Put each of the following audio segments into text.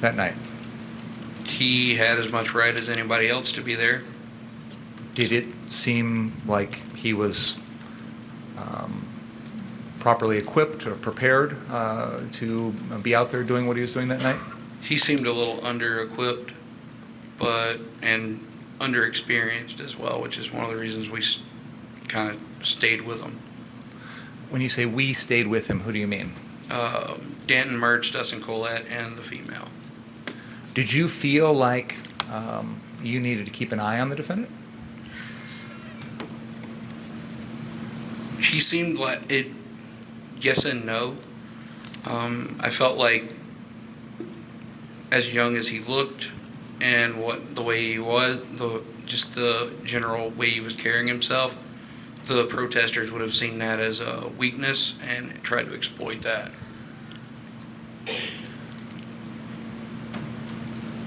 that night? He had as much right as anybody else to be there. Did it seem like he was properly equipped or prepared to be out there doing what he was doing that night? He seemed a little under-equipped, and under-experienced as well, which is one of the reasons we kind of stayed with him. When you say we stayed with him, who do you mean? Danton, Mertz, Dustin Collette, and the female. Did you feel like you needed to keep an eye on the defendant? He seemed like it. Yes and no. I felt like, as young as he looked, and the way he was, just the general way he was carrying himself, the protesters would have seen that as a weakness and tried to exploit that.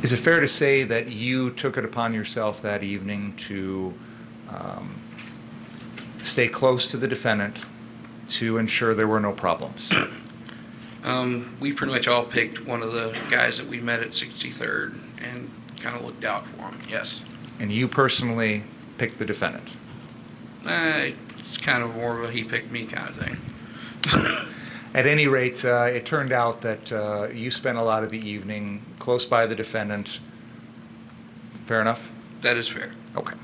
Is it fair to say that you took it upon yourself that evening to stay close to the defendant to ensure there were no problems? We pretty much all picked one of the guys that we met at 63rd and kind of looked out for him, yes. And you personally picked the defendant? It's kind of more of a he picked me kind of thing. At any rate, it turned out that you spent a lot of the evening close by the defendant. Fair enough? That is fair. Okay.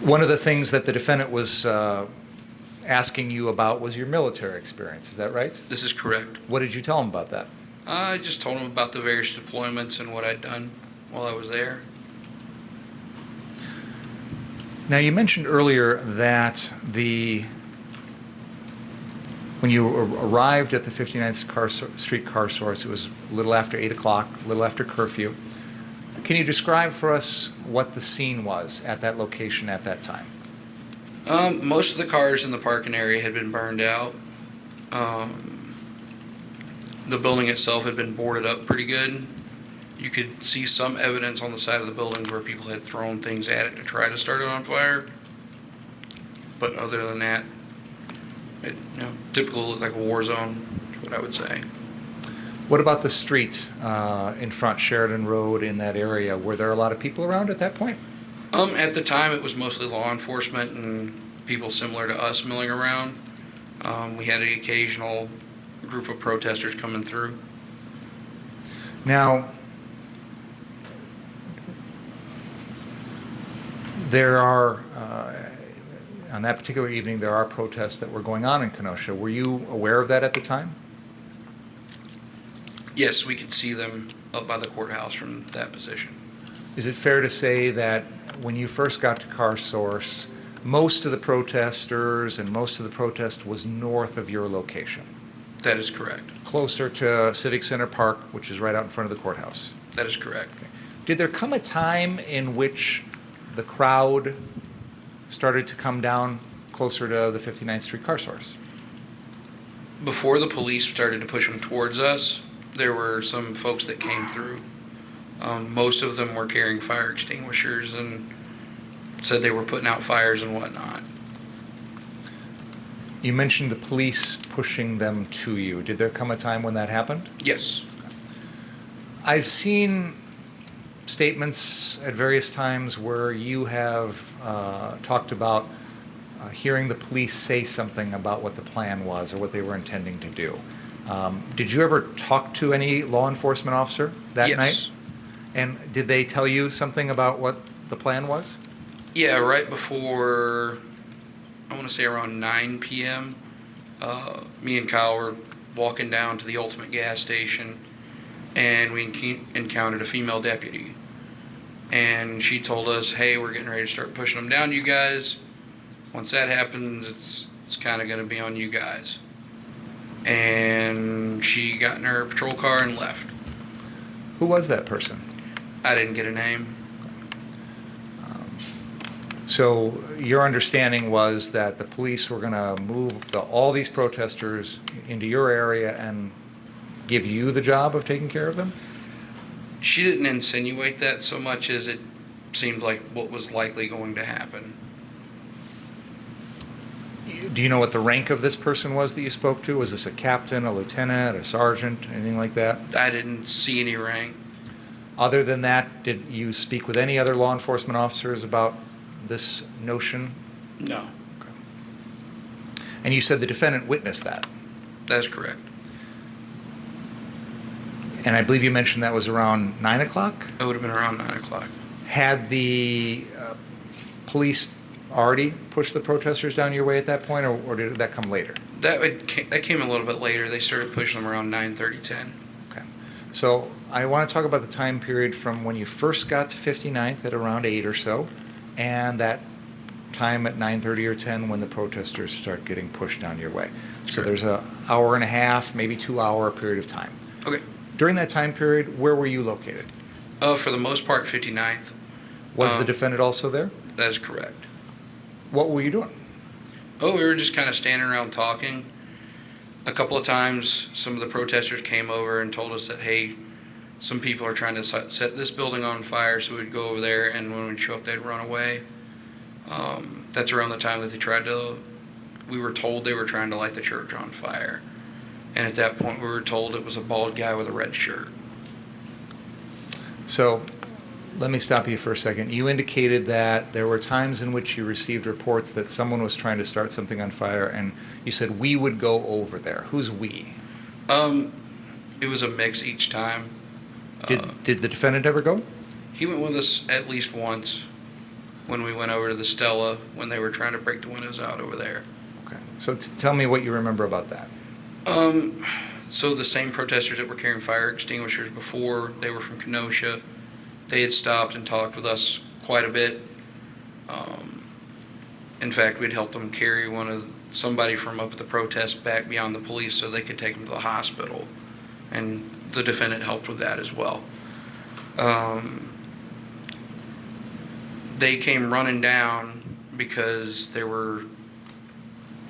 One of the things that the defendant was asking you about was your military experience. Is that right? This is correct. What did you tell him about that? I just told him about the various deployments and what I'd done while I was there. Now, you mentioned earlier that when you arrived at the 59th Street Car Source, it was a little after 8 o'clock, a little after curfew. Can you describe for us what the scene was at that location at that time? Most of the cars in the parking area had been burned out. The building itself had been boarded up pretty good. You could see some evidence on the side of the buildings where people had thrown things at it to try to start it on fire. But other than that, it typical looked like a war zone, is what I would say. What about the street in front, Sheridan Road, in that area? Were there a lot of people around at that point? At the time, it was mostly law enforcement and people similar to us milling around. We had an occasional group of protesters coming through. Now, there are, on that particular evening, there are protests that were going on in Kenosha. Were you aware of that at the time? Yes, we could see them up by the courthouse from that position. Is it fair to say that when you first got to Car Source, most of the protesters and most of the protest was north of your location? That is correct. Closer to Civic Center Park, which is right out in front of the courthouse? That is correct. Okay. Did there come a time in which the crowd started to come down closer to the 59th Street Car Source? Before the police started to push them towards us, there were some folks that came through. Most of them were carrying fire extinguishers and said they were putting out fires and whatnot. You mentioned the police pushing them to you. Did there come a time when that happened? Yes. I've seen statements at various times where you have talked about hearing the police say something about what the plan was or what they were intending to do. Did you ever talk to any law enforcement officer that Yes. night? And did they tell you something about what the plan was? Yeah, right before, I want to say around 9 p.m., me and Kyle were walking down to the Ultimate gas station, and we encountered a female deputy. And she told us, hey, we're getting ready to start pushing them down, you guys. Once that happens, it's kind of going to be on you guys. And she got in her patrol car and left. Who was that person? I didn't get a name. So your understanding was that the police were going to move all these protesters into your area and give you the job of taking care of them? She didn't insinuate that so much as it seemed like what was likely going to happen. Do you know what the rank of this person was that you spoke to? Was this a captain, a lieutenant, a sergeant, anything like that? I didn't see any rank. Other than that, did you speak with any other law enforcement officers about this notion? No, And you said the defendant witnessed that. that's correct. And I believe you mentioned that was around 9 o'clock? It would have been around 9 o'clock. Had the police already pushed the protesters down your way at that point, or did that come later? That came a little bit later. They started pushing them around 9:30, 10. Okay. So I want to talk about the time period from when you first got to 59th at around 8 or so, and that time at 9:30 or 10 when the protesters start getting pushed down your way. So Sure. there's a hour and a half, maybe 2 hour period of time. Okay. During that time period, where were you located? For the most part, 59th. Was the defendant also there? That is correct. What were you doing? Oh, we were just kind of standing around talking. A couple of times, some of the protesters came over and told us that, hey, some people are trying to set this building on fire, so we'd go over there, and when we'd show up, they'd run away. That's around the time that we were told they were trying to light the church on fire. And at that point, we were told it was a bald guy with a red shirt. So let me stop you for a second. You indicated that there were times in which you received reports that someone was trying to start something on fire, and you said we would go over there. Who's we? It was a mix each time. Did the defendant ever go? He went with us at least once when we went over to the Stella when they were trying to break the windows out over there. Okay. So tell me what you remember about that. So the same protesters that were carrying fire extinguishers before, they were from Kenosha. They had stopped and talked with us quite a bit. In fact, we'd helped them carry somebody from up at the protest back beyond the police so they could take them to the hospital. And the defendant helped with that as well. They came running down because there were,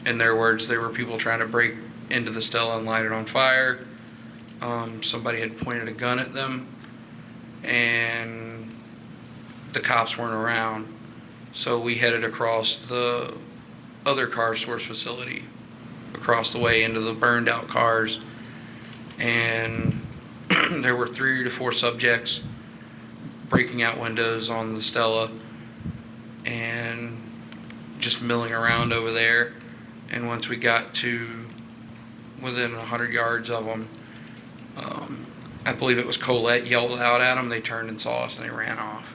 in their words, there were people trying to break into the Stella and light it on fire. Somebody had pointed a gun at them, and the cops weren't around. So we headed across the other car source facility, across the way into the burned out cars, and there were 3 to 4 subjects breaking out windows on the Stella and just milling around over there. And once we got to within 100 yards of them, I believe it was Colette, yelled out at them. They turned and saw us and they ran off.